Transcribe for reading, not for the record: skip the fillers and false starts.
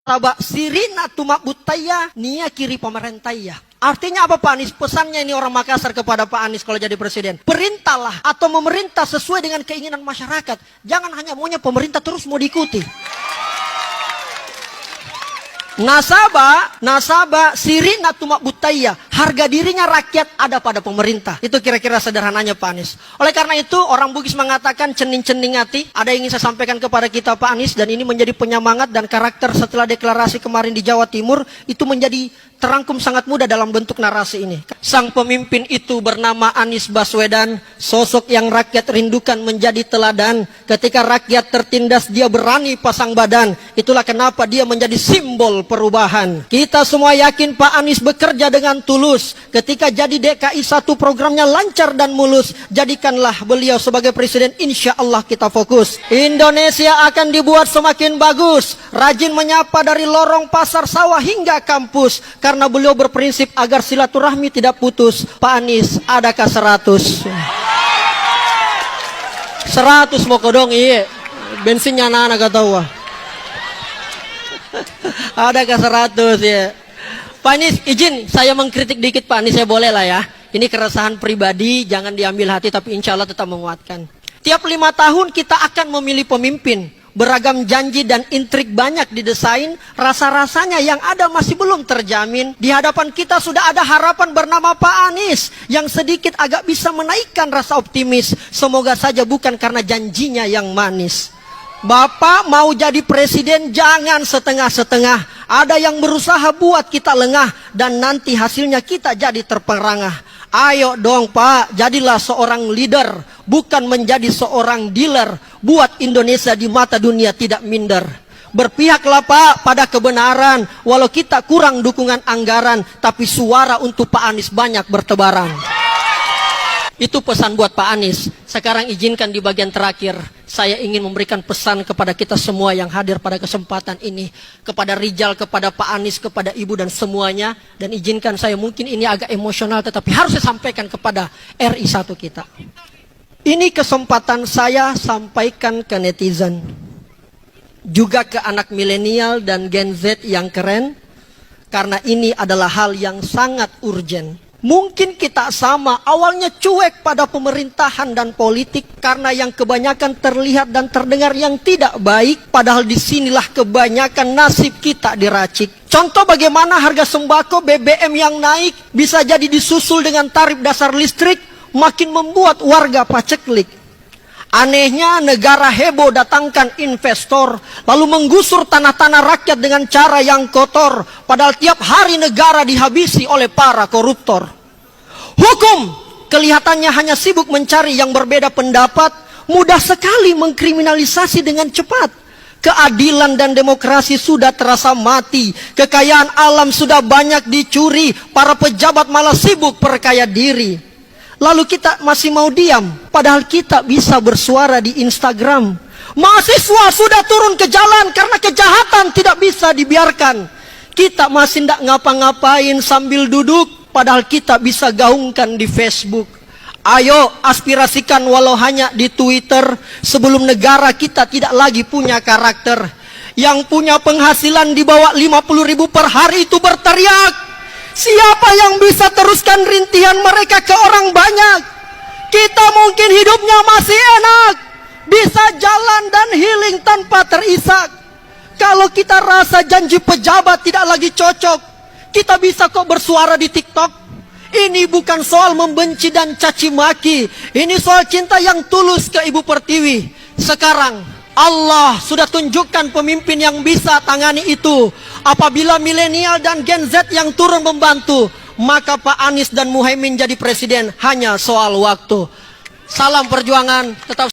Taba sirina tumak butaya nia kiri pemerintah ya. Artinya apa Pak Anies? Pesannya ini orang Makassar kepada Pak Anies kalau jadi presiden. Perintahlah atau memerintah sesuai dengan keinginan masyarakat. Jangan hanya maunya pemerintah terus mau diikuti. Nasabah sirina tumak butaya. Harga dirinya rakyat ada pada pemerintah. Itu kira-kira sederhananya Pak Anies. Oleh karena itu orang Bugis mengatakan cening-cening hati. Ada yang ingin saya sampaikan kepada kita Pak Anies. Dan ini menjadi penyemangat dan karakter setelah deklarasi kemarin di Jawa Timur. Itu menjadi terangkum sangat mudah dalam bentuk narasi ini. Sang pemimpin itu bernama Anies Baswedan. Sosok yang rakyat rindukan menjadi teladan. Ketika rakyat tertindas dia berani pasang badan. Itulah kenapa dia menjadi simbol perubahan. Kita semua yakin Pak Anies bekerja dengan tulus. Ketika jadi DKI 1 programnya lancar dan mulus. Jadikanlah beliau sebagai presiden, insya Allah kita fokus. Indonesia akan dibuat semakin bagus. Rajin menyapa dari lorong pasar sawah hingga kampus. Karena beliau berprinsip agar silaturahmi tidak putus. Pak Anies, adakah 100? 100 mau kodong iya. Bensinnya anak-anak ketawa. Adakah 100 ya? Pak Anies, izin saya mengkritik dikit Pak Anies, saya boleh lah ya. Ini keresahan pribadi, jangan diambil hati tapi insya Allah tetap menguatkan. Tiap 5 tahun kita akan memilih pemimpin. Beragam janji dan intrik banyak didesain. Rasa-rasanya yang ada masih belum terjamin. Di hadapan kita sudah ada harapan bernama Pak Anies. Yang sedikit agak bisa menaikkan rasa optimis. Semoga saja bukan karena janjinya yang manis. Bapak mau jadi presiden jangan setengah-setengah. Ada yang berusaha buat kita lengah. Dan nanti hasilnya kita jadi terperangah. Ayo dong Pak, jadilah seorang leader. Bukan menjadi seorang dealer. Buat Indonesia di mata dunia tidak minder. Berpihaklah Pak pada kebenaran. Walau kita kurang dukungan anggaran. Tapi suara untuk Pak Anies banyak bertebaran. Itu pesan buat Pak Anies. Sekarang izinkan di bagian terakhir. Saya ingin memberikan pesan kepada kita semua yang hadir pada kesempatan ini. Kepada Rijal, kepada Pak Anies, kepada Ibu dan semuanya. Dan izinkan saya mungkin ini agak emosional. Tetapi harus saya sampaikan kepada RI 1 kita. Ini kesempatan saya sampaikan ke netizen. Juga ke anak milenial dan Gen Z yang keren. Karena ini adalah hal yang sangat urgent. Mungkin kita sama, awalnya cuek pada pemerintahan dan politik karena yang kebanyakan terlihat dan terdengar yang tidak baik, padahal disinilah kebanyakan nasib kita diracik. Contoh bagaimana harga sembako BBM yang naik bisa jadi disusul dengan tarif dasar listrik, makin membuat warga paceklik. Anehnya negara heboh datangkan investor, lalu menggusur tanah-tanah rakyat dengan cara yang kotor. Padahal tiap hari negara dihabisi oleh para koruptor. Hukum kelihatannya hanya sibuk mencari yang berbeda pendapat. Mudah sekali mengkriminalisasi dengan cepat. Keadilan dan demokrasi sudah terasa mati. Kekayaan alam sudah banyak dicuri. Para pejabat malah sibuk perkaya diri. Lalu kita masih mau diam, padahal kita bisa bersuara di Instagram. Mahasiswa sudah turun ke jalan karena kejahatan tidak bisa dibiarkan. Kita masih tidak ngapa-ngapain sambil duduk, padahal kita bisa gaungkan di Facebook. Ayo aspirasikan walau hanya di Twitter, sebelum negara kita tidak lagi punya karakter. Yang punya penghasilan di bawah 50.000 per hari itu berteriak. Siapa yang bisa teruskan rintihan mereka ke orang banyak? Kita mungkin hidupnya masih enak, bisa jalan dan healing tanpa terisak. Kalau kita rasa janji pejabat tidak lagi cocok, kita bisa kok bersuara di TikTok. Ini bukan soal membenci dan caci maki. Ini soal cinta yang tulus ke Ibu Pertiwi. Sekarang Allah sudah tunjukkan pemimpin yang bisa tangani itu. Apabila milenial dan Gen Z yang turun membantu, maka Pak Anies dan Muhaimin jadi presiden hanya soal waktu. Salam perjuangan, tetap